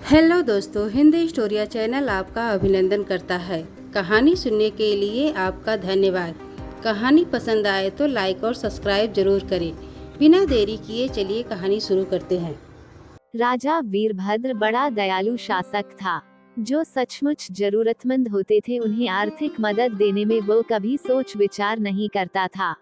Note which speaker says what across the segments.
Speaker 1: Hello दोस्तों, Hindi स्टोरिया channel आपका अभिनंदन करता है। कहानी सुनने के लिए आपका धन्यवाद। कहानी पसंद आए तो लाइक और सब्सक्राइब जरूर करें। बिना देरी किए चलिए कहानी शुरू करते हैं।
Speaker 2: राजा वीरभद्र बड़ा दयालु शासक था, जो सचमुच जरूरतमंद होते थे उन्हें आर्थिक मदद देने में वो कभी सोच विचार नहीं करता था।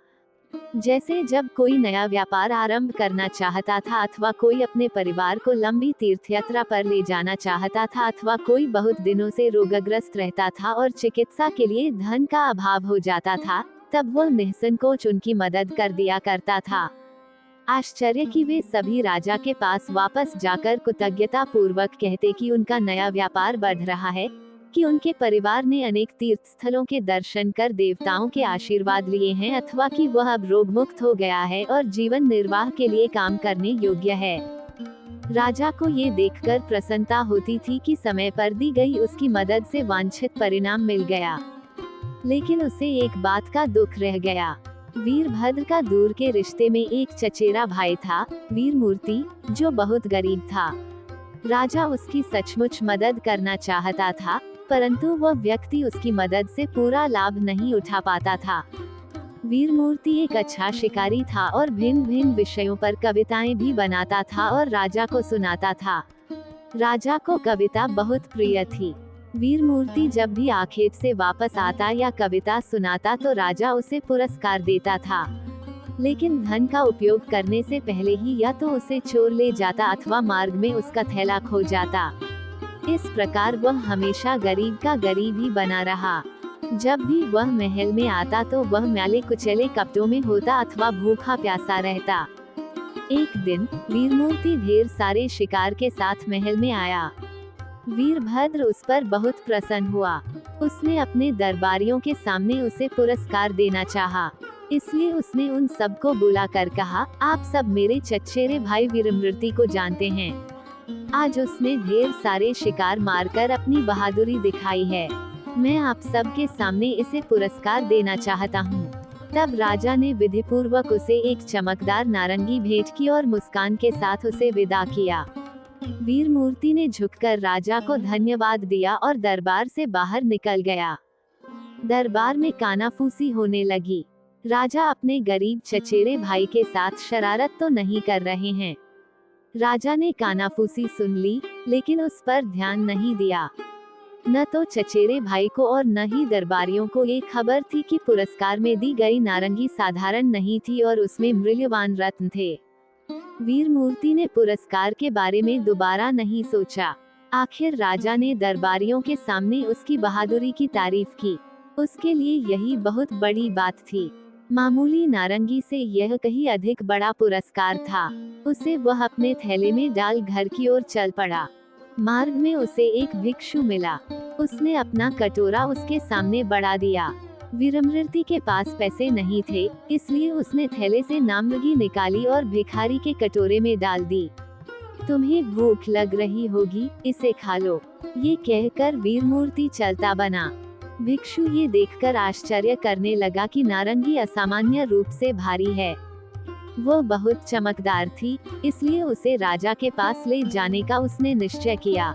Speaker 2: जैसे जब कोई नया व्यापार आरंभ करना चाहता था, अथवा कोई अपने परिवार को लंबी तीर्थयात्रा पर ले जाना चाहता था, अथवा कोई बहुत दिनों से रोगग्रस्त रहता था और चिकित्सा के लिए धन का अभाव हो जाता था, तब वो निसंकोच उनकी मदद कर दिया करता था। आश्चर्य कि वे सभी राजा के पास वापस जाकर कृतज्ञता पूर्वक कहते कि उनका नया व्यापार बढ़ रहा है, कि उनके परिवार ने अनेक तीर्थ स्थलों के दर्शन कर देवताओं के आशीर्वाद लिए हैं, अथवा कि वह अब रोग मुक्त हो गया है और जीवन निर्वाह के लिए काम करने योग्य है। राजा को ये देखकर प्रसन्नता होती थी कि समय पर दी गई उसकी मदद से वांछित परिणाम मिल गया। लेकिन उसे एक बात का दुख रह गया। वीरभद्र का दूर के रिश्ते में एक चचेरा भाई था, वीरमूर्ति, जो बहुत गरीब था। राजा उसकी सचमुच मदद करना चाहता था, परंतु वह व्यक्ति उसकी मदद से पूरा लाभ नहीं उठा पाता था। वीरमूर्ति एक अच्छा शिकारी था और भिन्न भिन्न विषयों पर कविताएं भी बनाता था और राजा को सुनाता था। राजा को कविता बहुत प्रिय थी। वीरमूर्ति जब भी आखेट से वापस आता या कविता सुनाता तो राजा उसे पुरस्कार देता था, लेकिन धन का उपयोग करने से पहले ही या तो उसे चोर ले जाता अथवा मार्ग में उसका थैला खो जाता। इस प्रकार वह हमेशा गरीब का गरीब ही बना रहा। जब भी वह महल में आता तो वह मैले कुचले कपड़ों में होता अथवा भूखा प्यासा रहता। एक दिन वीरमूर्ति ढेर सारे शिकार के साथ महल में आया। वीरभद्र उस पर बहुत प्रसन्न हुआ। उसने अपने दरबारियों के सामने उसे पुरस्कार देना चाहा, इसलिए उसने उन सबको बुलाकर कहा, आप सब मेरे चचेरे भाई वीरमूर्ति को जानते हैं। आज उसने ढेर सारे शिकार मारकर अपनी बहादुरी दिखाई है। मैं आप सब के सामने इसे पुरस्कार देना चाहता हूँ। तब राजा ने विधिपूर्वक उसे एक चमकदार नारंगी भेंट की और मुस्कान के साथ उसे विदा किया। वीरमूर्ति ने झुककर राजा को धन्यवाद दिया और दरबार से बाहर निकल गया। दरबार में कानाफूसी होने लगी। राजा अपने गरीब चचेरे भाई के साथ शरारत तो नहीं कर रहे हैं। राजा ने कानाफूसी सुन ली, लेकिन उस पर ध्यान नहीं दिया। न तो चचेरे भाई को और न ही दरबारियों को ये खबर थी कि पुरस्कार में दी गई नारंगी साधारण नहीं थी और उसमें मूल्यवान रत्न थे। वीरमूर्ति ने पुरस्कार के बारे में दोबारा नहीं सोचा। आखिर राजा ने दरबारियों के सामने उसकी बहादुरी की तारीफ की। उसके लिए यही बहुत बड़ी बात थी। मामूली नारंगी से यह कहीं अधिक बड़ा पुरस्कार था। उसे वह अपने थैले में डाल घर की ओर चल पड़ा। मार्ग में उसे एक भिक्षु मिला। उसने अपना कटोरा उसके सामने बढ़ा दिया। वीरमूर्ति के पास पैसे नहीं थे, इसलिए उसने थैले से नामलगी निकाली और भिखारी के कटोरे में डाल दी। तुम्हें भूख लग रही होगी, इसे खा लो, ये कहकर वीरमूर्ति चलता बना। भिक्षु ये देखकर आश्चर्य करने लगा कि नारंगी असामान्य रूप से भारी है। वो बहुत चमकदार थी, इसलिए उसे राजा के पास ले जाने का उसने निश्चय किया।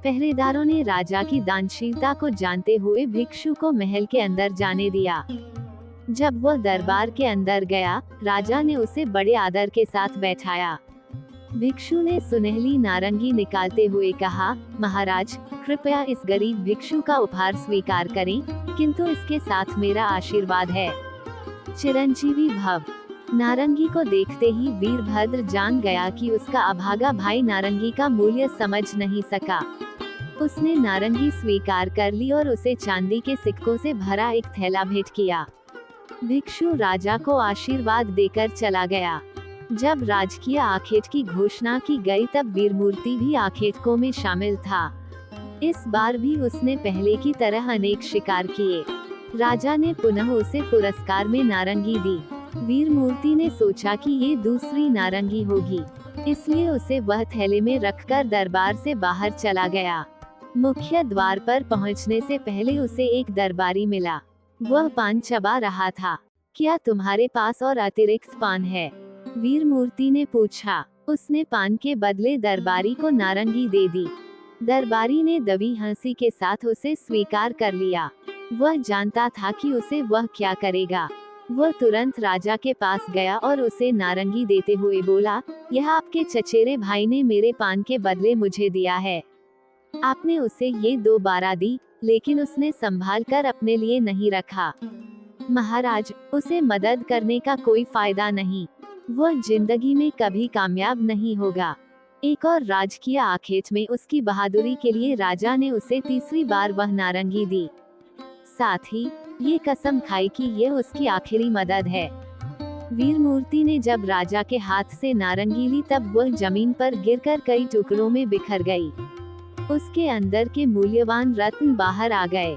Speaker 2: पहरेदारों ने राजा की दानशीलता को जानते हुए भिक्षु को महल के अंदर जाने दिया। जब वह दरबार के अंदर गया, राजा ने उसे बड़े आदर के साथ बैठाया। भिक्षु ने सुनहली नारंगी निकालते हुए कहा, महाराज, कृपया इस गरीब भिक्षु का उपहार स्वीकार करें, किंतु इसके साथ मेरा आशीर्वाद है। चिरंजीवी भव। नारंगी को देखते ही वीरभद्र जान गया कि उसका अभागा भाई नारंगी का मूल्य समझ नहीं सका। उसने नारंगी स्वीकार कर ली और उसे चांदी के सिक्कों से भरा एक थैला भेंट किया। भिक्षु राजा को आशीर्वाद देकर चला गया। जब राजकीय आखेट की घोषणा की गई तब वीरमूर्ति भी आखेटकों में शामिल था। इस बार भी उसने पहले की तरह अनेक शिकार किए। राजा ने पुनः उसे पुरस्कार में नारंगी दी। वीरमूर्ति ने सोचा कि ये दूसरी नारंगी होगी, इसलिए उसे वह थैले में रखकर दरबार से बाहर चला गया। मुख्य द्वार पर पहुंचने से पहले उसे एक दरबारी मिला। वह पान चबा रहा था। क्या तुम्हारे पास और अतिरिक्त पान है? वीरमूर्ति ने पूछा। उसने पान के बदले दरबारी को नारंगी दे दी। दरबारी ने दबी हंसी के साथ उसे स्वीकार कर लिया। वह जानता था कि उसे वह क्या करेगा। वह तुरंत राजा के पास गया और उसे नारंगी देते हुए बोला, यह आपके चचेरे भाई ने मेरे पान के बदले मुझे दिया है। आपने उसे ये 2 बारा दी, लेकिन उसने संभाल कर अपने लिए नहीं रखा। महाराज, उसे मदद करने का कोई फायदा नहीं। वह जिंदगी में कभी कामयाब नहीं होगा। एक और राजकीय आखेट में उसकी बहादुरी के लिए राजा ने उसे तीसरी बार वह नारंगी दी। साथ ही ये कसम खाई कि यह उसकी आखिरी मदद है। वीरमूर्ति ने जब राजा के हाथ से नारंगी ली तब वह जमीन पर गिरकर कई टुकड़ों में बिखर गई। उसके अंदर के मूल्यवान रत्न बाहर आ गए।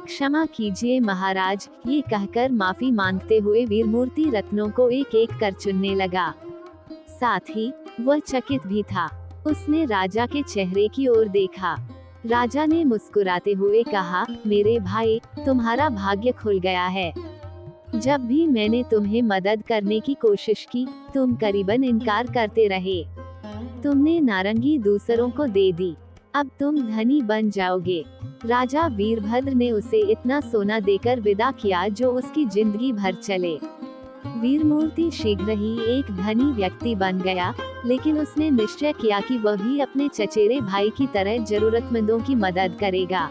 Speaker 2: क्षमा कीजिए महाराज, ये कहकर माफी मांगते हुए वीरमूर्ति रत्नों को एक एक कर चुनने लगा। साथ ही वह चकित भी था। उसने राजा के चेहरे की ओर देखा। राजा ने मुस्कुराते हुए कहा, मेरे भाई, तुम्हारा भाग्य खुल गया है। जब भी मैंने तुम्हें मदद करने की कोशिश की, तुम करीबन इनकार करते रहे। तुमने नारंगी दूसरों को दे दी। अब तुम धनी बन जाओगे। राजा वीरभद्र ने उसे इतना सोना देकर विदा किया जो उसकी जिंदगी भर चले। वीरमूर्ति शीघ्र ही एक धनी व्यक्ति बन गया, लेकिन उसने निश्चय किया कि वह भी अपने चचेरे भाई की तरह जरूरतमंदों की मदद करेगा।